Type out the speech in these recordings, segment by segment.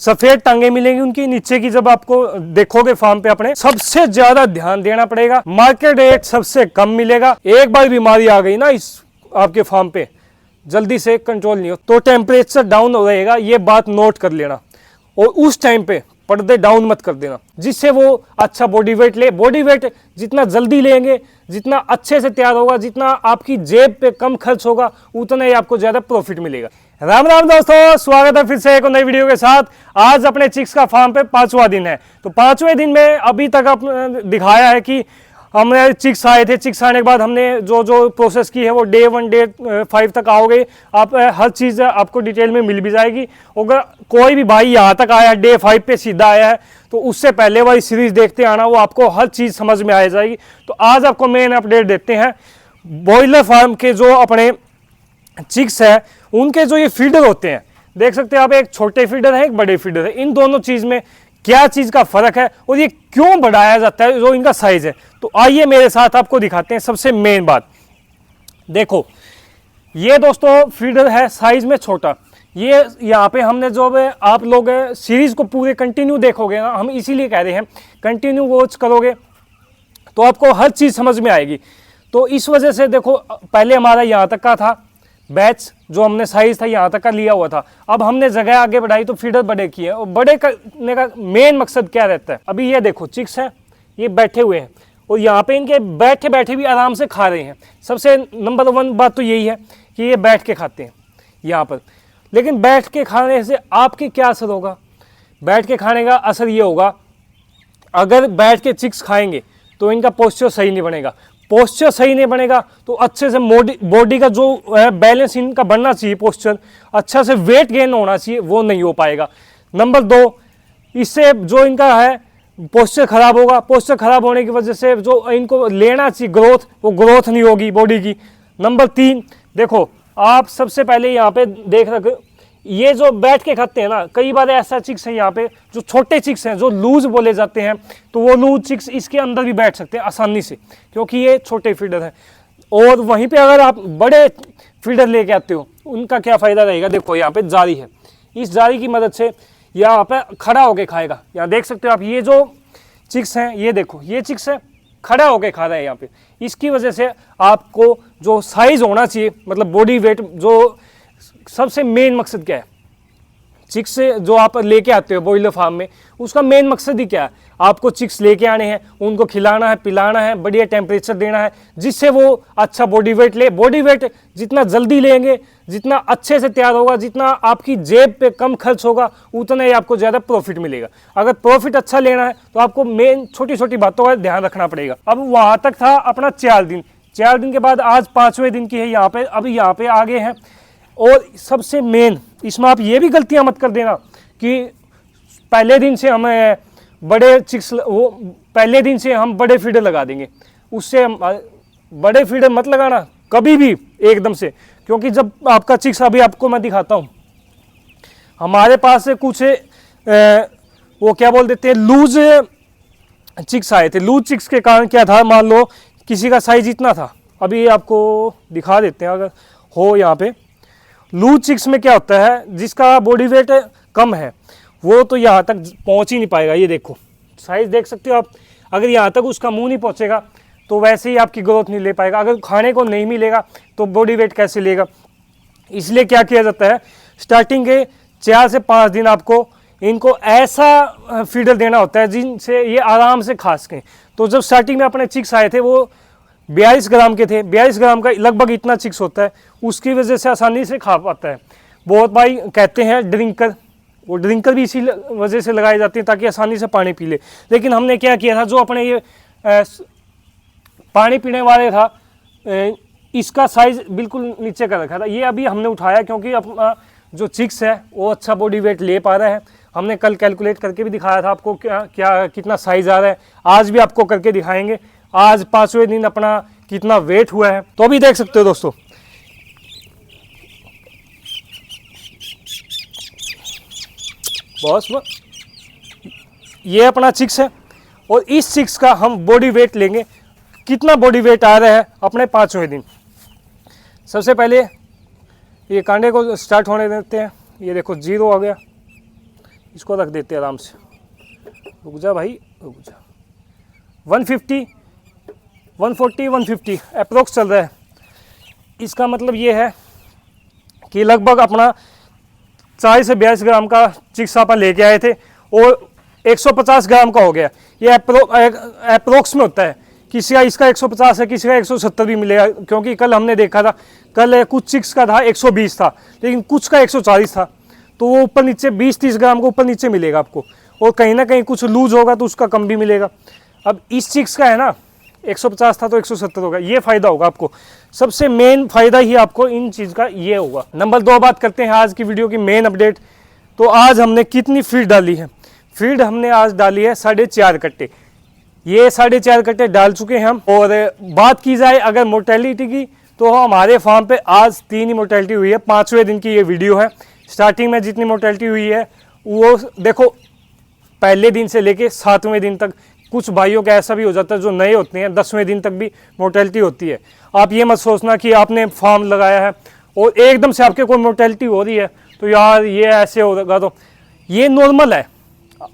सफेद टांगे मिलेंगी उनकी नीचे की। जब आपको देखोगे फार्म पे अपने, सबसे ज्यादा ध्यान देना पड़ेगा, मार्केट रेट सबसे कम मिलेगा। एक बार बीमारी आ गई ना इस आपके फार्म पे, जल्दी से कंट्रोल नहीं हो तो टेम्परेचर डाउन हो रहेगा, ये बात नोट कर लेना। और उस टाइम पे पर्दे डाउन मत कर देना, जिससे वो अच्छा बॉडी वेट ले। बॉडी वेट जितना जल्दी लेंगे, जितना अच्छे से तैयार होगा, जितना आपकी जेब पे कम खर्च होगा, उतना ही आपको ज्यादा प्रॉफिट मिलेगा। राम राम दोस्तों, स्वागत है फिर से एक नई वीडियो के साथ। आज अपने चिक्स का फार्म पे 5वां दिन है। तो 5वें दिन में अभी तक आपने दिखाया है कि हमने चिक्स आए थे, चिक्स आने के बाद हमने जो जो प्रोसेस की है वो डे 1 डे 5 तक आओगे आप, हर चीज़ आपको डिटेल में मिल भी जाएगी। अगर कोई भी भाई यहाँ तक आया डे 5 पे सीधा आया है तो उससे पहले वाली सीरीज देखते आना, वो आपको हर चीज़ समझ में आ जाएगी। तो आज आपको मेन अपडेट देते हैं बॉयलर फार्म के जो अपने चिक्स है, उनके जो ये फीडर होते हैं, देख सकते हैं आप, एक छोटे फीडर है एक बड़े फीडर है। इन दोनों चीज़ में क्या चीज़ का फर्क है और ये क्यों बढ़ाया जाता है, जो इनका साइज है। तो आइए मेरे साथ आपको दिखाते हैं। सबसे मेन बात देखो, ये दोस्तों फीडर है साइज में छोटा। ये यहाँ पे हमने जो आप लोग सीरीज को पूरे कंटिन्यू देखोगे ना, हम इसीलिए कह रहे हैं कंटिन्यू वॉच करोगे तो आपको हर चीज़ समझ में आएगी। तो इस वजह से देखो, पहले हमारा यहाँ तक का था बैच, जो हमने साइज था यहाँ तक का लिया हुआ था। अब हमने जगह आगे बढ़ाई तो फीडर बड़े किए हैं। और बड़े करने का मेन मकसद क्या रहता है, अभी ये देखो चिक्स हैं, ये बैठे हुए हैं और यहाँ पे इनके बैठे बैठे भी आराम से खा रहे हैं। सबसे नंबर 1 बात तो यही है कि ये बैठ के खाते हैं यहाँ पर। लेकिन बैठ के खाने से आपके क्या असर होगा? बैठ के खाने का असर ये होगा, अगर बैठ के चिक्स खाएंगे तो इनका पोस्चर सही नहीं बनेगा। पोस्चर सही नहीं बनेगा तो अच्छे से बॉडी का जो बैलेंस इनका बनना चाहिए, पोस्चर अच्छा से वेट गेन होना चाहिए, वो नहीं हो पाएगा। नंबर 2, इससे जो इनका है पोस्चर खराब होगा। पोस्चर खराब होने की वजह से जो इनको लेना चाहिए ग्रोथ, वो ग्रोथ नहीं होगी बॉडी की। नंबर 3, देखो आप सबसे पहले यहाँ पे देख रहे, ये जो बैठ के खाते हैं ना, कई बार ऐसा चिक्स है यहाँ पे जो छोटे चिक्स हैं, जो लूज बोले जाते हैं, तो वो लूज चिक्स इसके अंदर भी बैठ सकते हैं आसानी से, क्योंकि ये छोटे फीडर हैं। और वहीं पे अगर आप बड़े फीडर लेके आते हो, उनका क्या फ़ायदा रहेगा? देखो यहाँ पे जाली है, इस जाली की मदद से यहाँ पे खड़ा होके खाएगा। यहाँ देख सकते हो आप, ये जो चिक्स हैं, ये देखो ये चिक्स है खड़ा होके खा रहा है यहाँ पे। इसकी वजह से आपको जो साइज होना चाहिए, मतलब बॉडी वेट, जो सबसे मेन मकसद क्या है चिक्स से जो आप लेके आते हो बॉयलर फार्म में, उसका मेन मकसद ही क्या है? आपको चिक्स लेके आने हैं, उनको खिलाना है, पिलाना है, बढ़िया टेम्परेचर देना है, जिससे वो अच्छा बॉडी वेट ले। बॉडी वेट जितना जल्दी लेंगे, जितना अच्छे से तैयार होगा, जितना आपकी जेब पे कम खर्च होगा, उतना ही आपको ज़्यादा प्रॉफिट मिलेगा। अगर प्रॉफिट अच्छा लेना है तो आपको मेन छोटी छोटी बातों का ध्यान रखना पड़ेगा। अब वहाँ तक था अपना 4 दिन। 4 दिन के बाद आज 5वें दिन की है यहाँ पे। अभी यहाँ पे आगे हैं। और सबसे मेन, इसमें आप ये भी गलतियां मत कर देना कि पहले दिन से हमें बड़े चिक्स, वो पहले दिन से हम बड़े फीडर लगा देंगे। उससे बड़े फीडर मत लगाना कभी भी एकदम से, क्योंकि जब आपका चिक्स, अभी आपको मैं दिखाता हूँ, हमारे पास से कुछ वो क्या बोल देते हैं, लूज चिक्स आए थे। लूज चिक्स के कारण क्या था, मान लो किसी का साइज इतना था, अभी आपको दिखा देते हैं अगर हो यहाँ पे। लूज चिक्स में क्या होता है, जिसका बॉडी वेट कम है वो तो यहाँ तक पहुँच ही नहीं पाएगा। ये देखो साइज देख सकते हो आप, अगर यहाँ तक उसका मुंह नहीं पहुँचेगा तो वैसे ही आपकी ग्रोथ नहीं ले पाएगा। अगर खाने को नहीं मिलेगा तो बॉडी वेट कैसे लेगा? इसलिए क्या किया जाता है, स्टार्टिंग के 4 से 5 दिन आपको इनको ऐसा फीडर देना होता है जिनसे ये आराम से खा सकें। तो जब स्टार्टिंग में अपने चिक्स आए थे वो 42 ग्राम के थे, 42 ग्राम का लगभग इतना चिक्स होता है, उसकी वजह से आसानी से खा पाता है। बहुत भाई कहते हैं ड्रिंकर, वो ड्रिंकर भी इसी वजह से लगाए जाते हैं ताकि आसानी से पानी पी ले। लेकिन हमने क्या किया था, जो अपने ये पानी पीने वाले था, इसका साइज बिल्कुल नीचे कर रखा था। ये अभी हमने उठाया क्योंकि अपना जो चिक्स है वो अच्छा बॉडी वेट ले पा रहा है। हमने कल कैलकुलेट करके भी दिखाया था आपको क्या कितना साइज आ रहा है, आज भी आपको करके दिखाएंगे। आज 5वें दिन अपना कितना वेट हुआ है, तो अभी देख सकते हो दोस्तों। बॉस, ये अपना चिक्स है और इस चिक्स का हम बॉडी वेट लेंगे। कितना बॉडी वेट आ रहा है अपने 5वें दिन? सबसे पहले ये कांडे को स्टार्ट होने देते हैं। ये देखो 0 आ गया, इसको रख देते हैं आराम से। रुक जा भाई, रुक जा। 150, 140, 150 अप्रोक्स चल रहा है। इसका मतलब ये है कि लगभग अपना 40 से 42 ग्राम का चिक्स अपन लेके आए थे और 150 ग्राम का हो गया। ये अप्रोक्स में होता है, किसी का इसका 150 है, किसी का 170 भी मिलेगा, क्योंकि कल हमने देखा था, कल कुछ चिक्स का था 120 था, लेकिन कुछ का 140 था, तो वो ऊपर नीचे 20-30 ग्राम को ऊपर नीचे मिलेगा आपको, और कहीं ना कहीं कुछ लूज होगा तो उसका कम भी मिलेगा। अब इस चिक्स का है ना 150 था तो 170 होगा, ये फ़ायदा होगा आपको। सबसे मेन फ़ायदा ही आपको इन चीज़ का ये होगा। नंबर 2 बात करते हैं आज की वीडियो की मेन अपडेट। तो आज हमने कितनी फीड डाली है? फीड हमने आज डाली है 4.5 कट्टे। ये 4.5 कट्टे डाल चुके हैं हम। और बात की जाए अगर मोर्टेलिटी की, तो हमारे फार्म पे आज 3 ही मोर्टेलिटी हुई है। 5वें दिन की ये वीडियो है। स्टार्टिंग में जितनी मोर्टेलिटी हुई है वो देखो, पहले दिन से लेके 7वें दिन तक। कुछ भाइयों का ऐसा भी हो जाता है जो नए होते हैं, 10वें दिन तक भी मोर्टेलिटी होती है। आप ये मत सोचना कि आपने फार्म लगाया है और एकदम से आपके कोई मोर्टेलिटी हो रही है तो यार ये ऐसे होगा, तो ये नॉर्मल है।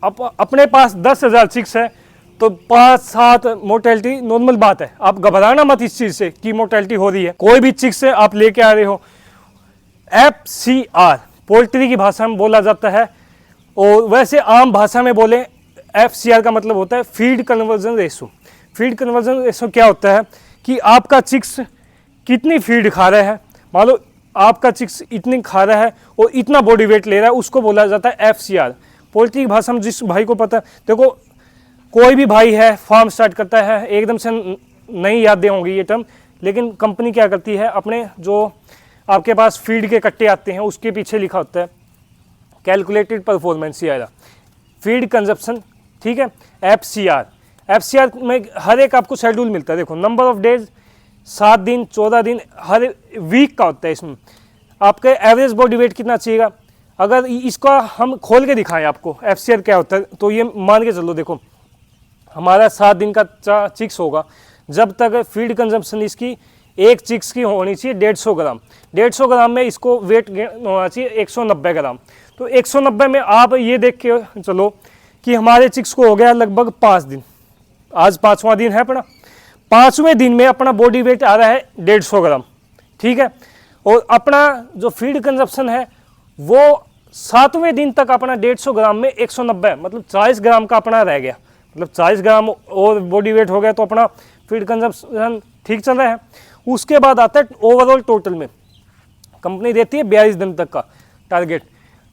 अपने पास 10,000 चिक्स है तो 5-7 मोर्टेलिटी नॉर्मल बात है। आप घबराना मत इस चीज़ से कि मोर्टेलिटी हो रही है। कोई भी चिक्स से आप लेके आ रहे हो, FCR पोल्ट्री की भाषा में बोला जाता है, और वैसे आम भाषा में बोले FCR का मतलब होता है feed conversion ratio. Feed conversion ratio क्या होता है कि आपका चिक्स कितनी फीड खा रहा है। मान लो आपका चिक्स इतनी खा रहा है और इतना बॉडी वेट ले रहा है, उसको बोला जाता है FCR। पोल्ट्री की भाषा में जिस भाई को पता है, देखो कोई भी भाई है फार्म स्टार्ट करता है, एकदम से नहीं याद होंगी ये टर्म, लेकिन कंपनी क्या करती है, अपने जो आपके पास फीड के कट्टे आते हैं उसके पीछे लिखा होता है कैलकुलेटेड परफॉर्मेंस, या फीड कंजप्शन, ठीक है, FCR में हर एक आपको शेड्यूल मिलता है। देखो नंबर ऑफ डेज 7 दिन, 14 दिन, हर वीक का होता है। इसमें आपके एवरेज बॉडी वेट कितना चाहिएगा। अगर इसका हम खोल के दिखाएं आपको FCR क्या होता है, तो ये मान के चलो, देखो हमारा 7 दिन का चिक्स होगा, जब तक फीड कंजम्पशन इसकी एक चिक्स की होनी चाहिए 150 ग्राम। 150 ग्राम में इसको वेट होना चाहिए 190 ग्राम। तो 190 में आप ये देख के चलो कि हमारे चिक्स को हो गया लगभग 5 दिन। आज 5वां दिन है अपना। 5वें दिन में अपना बॉडी वेट आ रहा है 150 ग्राम, ठीक है। और अपना जो फीड कंजप्शन है वो 7वें दिन तक अपना 150 ग्राम में 190, मतलब 40 ग्राम का अपना रह गया। मतलब 40 ग्राम और बॉडी वेट हो गया तो अपना फीड कंजप्शन ठीक चल रहा है। उसके बाद आता है ओवरऑल टोटल में कंपनी देती है 42 दिन तक का टारगेट।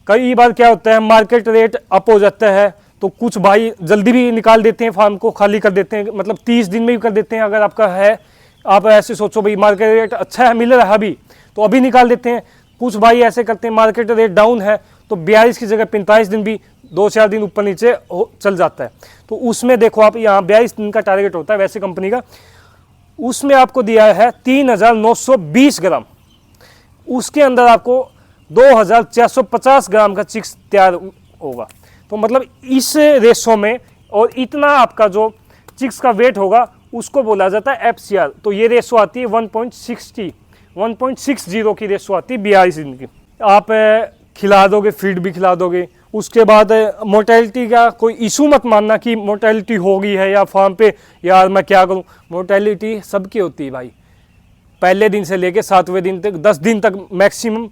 कई बार क्या होता है, मार्केट रेट अप हो जाता है तो कुछ भाई जल्दी भी निकाल देते हैं, फार्म को खाली कर देते हैं, मतलब 30 दिन में भी कर देते हैं। अगर आपका है, आप ऐसे सोचो भाई मार्केट रेट अच्छा है, मिल रहा है अभी, तो अभी निकाल देते हैं। कुछ भाई ऐसे करते हैं मार्केट रेट डाउन है तो 42 की जगह 45 दिन भी 2-4 दिन ऊपर नीचे चल जाता है। तो उसमें देखो आप, यहाँ 42 दिन का टारगेट होता है वैसे कंपनी का, उसमें आपको दिया है 3,920 ग्राम। उसके अंदर आपको 2,450 ग्राम का चिक्स तैयार होगा। तो मतलब इस रेशो में और इतना आपका जो चिक्स का वेट होगा उसको बोला जाता है FCR। तो ये रेशो आती है 1.60 की रेशो आती है 42 दिन की। आप खिला दोगे, फीड भी खिला दोगे। उसके बाद मोर्टेलिटी का कोई इशू मत मानना कि मोर्टेलिटी हो गई है या फार्म पे यार मैं क्या करूं। मोर्टेलिटी सबकी होती है भाई, पहले दिन से लेके 7वें दिन तक, 10 दिन तक मैक्सिमम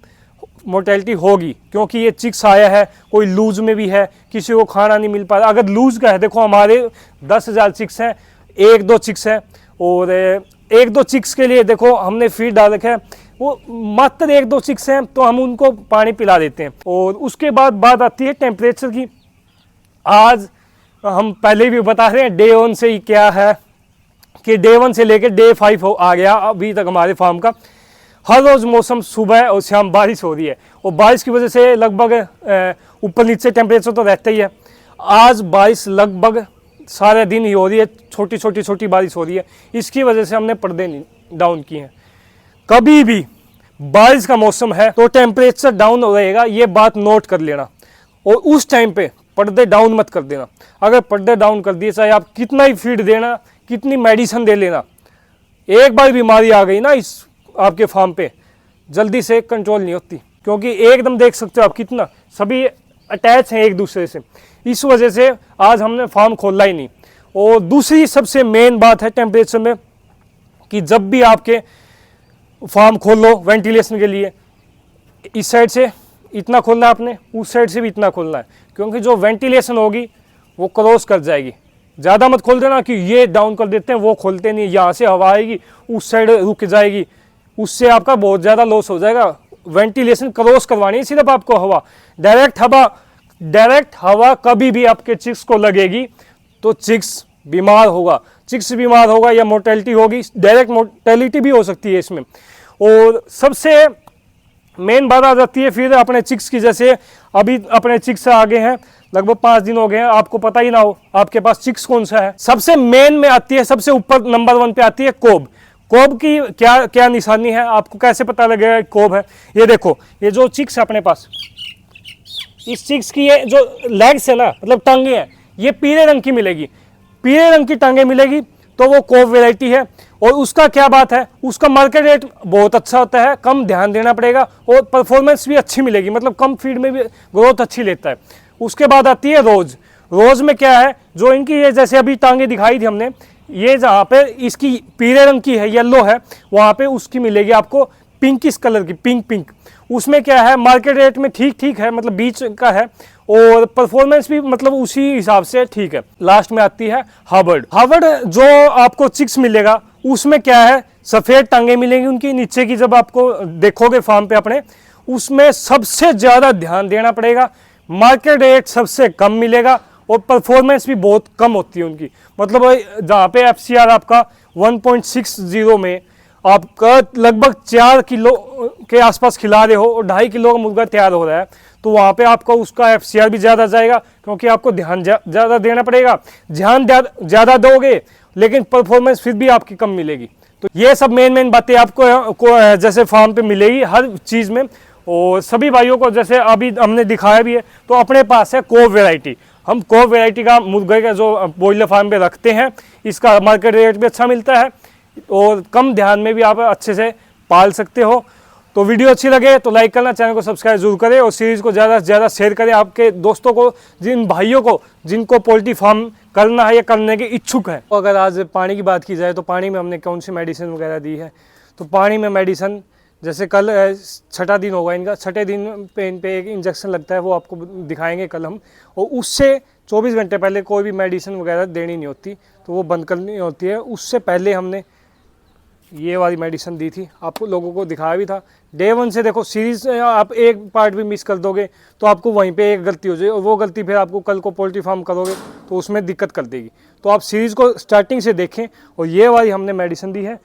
मोर्टेलिटी होगी, क्योंकि ये चिक्स आया है, कोई लूज में भी है, किसी को खाना नहीं मिल पा रहा। अगर लूज का है, देखो हमारे 10,000 चिक्स हैं, 1-2 चिक्स हैं, और 1-2 चिक्स के लिए देखो हमने फीड डाल रखा है, वो मात्र 1-2 चिक्स हैं तो हम उनको पानी पिला देते हैं। और उसके बाद बात आती है टेम्परेचर की। आज हम पहले भी बता रहे हैं डे 1 से ही क्या है कि डे 1 से लेकर डे 5 आ गया अभी तक हमारे फार्म का। हर रोज़ मौसम सुबह और शाम बारिश हो रही है, और बारिश की वजह से लगभग ऊपर नीचे टेम्परेचर तो रहता ही है। आज बारिश लगभग सारे दिन ही हो रही है, छोटी बारिश हो रही है। इसकी वजह से हमने पर्दे डाउन किए हैं। कभी भी बारिश का मौसम है तो टेम्परेचर डाउन रहेगा, ये बात नोट कर लेना। और उस टाइम पे पर्दे डाउन मत कर देना। अगर पर्दे डाउन कर दिए, चाहे आप कितना ही फीड देना, कितनी मेडिसिन दे लेना, एक बार बीमारी आ गई ना इस आपके फार्म पे, जल्दी से कंट्रोल नहीं होती। क्योंकि एकदम देख सकते हो आप कितना, सभी अटैच हैं एक दूसरे से। इस वजह से आज हमने फार्म खोला ही नहीं। और दूसरी सबसे मेन बात है टेम्परेचर में कि जब भी आपके फार्म खोलो वेंटिलेशन के लिए, इस साइड से इतना खोलना है आपने, उस साइड से भी इतना खोलना है, क्योंकि जो वेंटिलेशन होगी वो क्रॉस कर जाएगी। ज़्यादा मत खोल देना कि ये डाउन कर देते हैं, वो खोलते नहीं, यहाँ से हवा आएगी उस साइड रुक जाएगी, उससे आपका बहुत ज़्यादा लॉस हो जाएगा। वेंटिलेशन क्रॉस करवानी है सिर्फ आपको हवा। डायरेक्ट हवा कभी भी आपके चिक्स को लगेगी तो चिक्स बीमार होगा या मोर्टेलिटी होगी, डायरेक्ट मोर्टेलिटी भी हो सकती है इसमें। और सबसे मेन बात आ जाती है फिर अपने चिक्स की। जैसे अभी अपने चिक्स आगे हैं, लगभग 5 दिन हो गए हैं, आपको पता ही ना हो आपके पास चिक्स कौन सा है। सबसे मेन में आती है, सबसे ऊपर नंबर 1 पे आती है कोब। कोब की क्या क्या निशानी है, आपको कैसे पता लगेगा कोब है? ये देखो, ये जो चिक्स है अपने पास, इस चिक्स की ये जो लेग्स है ना, मतलब टांगे हैं, ये पीले रंग की मिलेगी। पीले रंग की टांगे मिलेगी तो वो कोब वैरायटी है। और उसका क्या बात है, उसका मार्केट रेट बहुत अच्छा होता है, कम ध्यान देना पड़ेगा और परफॉर्मेंस भी अच्छी मिलेगी, मतलब कम फीड में भी ग्रोथ अच्छी लेता है। उसके बाद आती है रोज। रोज में क्या है, जो इनकी ये जैसे अभी टांगे दिखाई थी हमने, ये जहाँ पे इसकी पीले रंग की है, येलो है, वहाँ पे उसकी मिलेगी आपको पिंकिश कलर की, पिंक। उसमें क्या है, मार्केट रेट में ठीक है, मतलब बीच का है, और परफॉर्मेंस भी मतलब उसी हिसाब से ठीक है। लास्ट में आती है हार्वर्ड जो आपको चिक्स मिलेगा, उसमें क्या है, सफ़ेद टांगे मिलेंगी उनकी नीचे की। जब आपको देखोगे फार्म पे अपने, उसमें सबसे ज़्यादा ध्यान देना पड़ेगा। मार्केट रेट सबसे कम मिलेगा और परफॉर्मेंस भी बहुत कम होती है उनकी। मतलब जहाँ पे FCR आपका 1.60 में आपका लगभग 4 किलो के आसपास खिला रहे हो और 2.5 किलो का मुर्गा तैयार हो रहा है, तो वहाँ पे आपका उसका FCR भी ज़्यादा जाएगा, क्योंकि आपको ध्यान ज़्यादा देना पड़ेगा। ध्यान ज़्यादा दोगे लेकिन परफॉर्मेंस फिर भी आपकी कम मिलेगी। तो ये सब मेन बातें आपको जैसे फार्म पे मिलेगी हर चीज़ में। और सभी भाइयों को जैसे अभी हमने दिखाया भी है, तो अपने पास है कोब वैरायटी। हम कोब वैरायटी का मुर्गे का जो बॉयलर फार्म पे रखते हैं, इसका मार्केट रेट भी अच्छा मिलता है और कम ध्यान में भी आप अच्छे से पाल सकते हो। तो वीडियो अच्छी लगे तो लाइक करना, चैनल को सब्सक्राइब जरूर करें और सीरीज़ को ज़्यादा से ज़्यादा शेयर करें आपके दोस्तों को, जिन भाइयों को जिनको पोल्ट्री फार्म करना है या करने के इच्छुक है। अगर आज पानी की बात की जाए तो पानी में हमने कौन सी मेडिसिन वगैरह दी है, तो पानी में मेडिसिन जैसे कल 6ठा दिन होगा इनका, 6ठे दिन पे इन पे एक इंजेक्शन लगता है, वो आपको दिखाएंगे कल हम। और उससे 24 घंटे पहले कोई भी मेडिसिन वगैरह देनी नहीं होती, तो वो बंद करनी होती है। उससे पहले हमने ये वाली मेडिसिन दी थी, आपको लोगों को दिखाया भी था। डे 1 से देखो, सीरीज आप एक पार्ट भी मिस कर दोगे तो आपको वहीं पे एक गलती हो जाएगी, और वो गलती फिर आपको कल को पोल्ट्री फार्म करोगे तो उसमें दिक्कत कर देगी। तो आप सीरीज़ को स्टार्टिंग से देखें, और ये वाली हमने मेडिसिन दी है।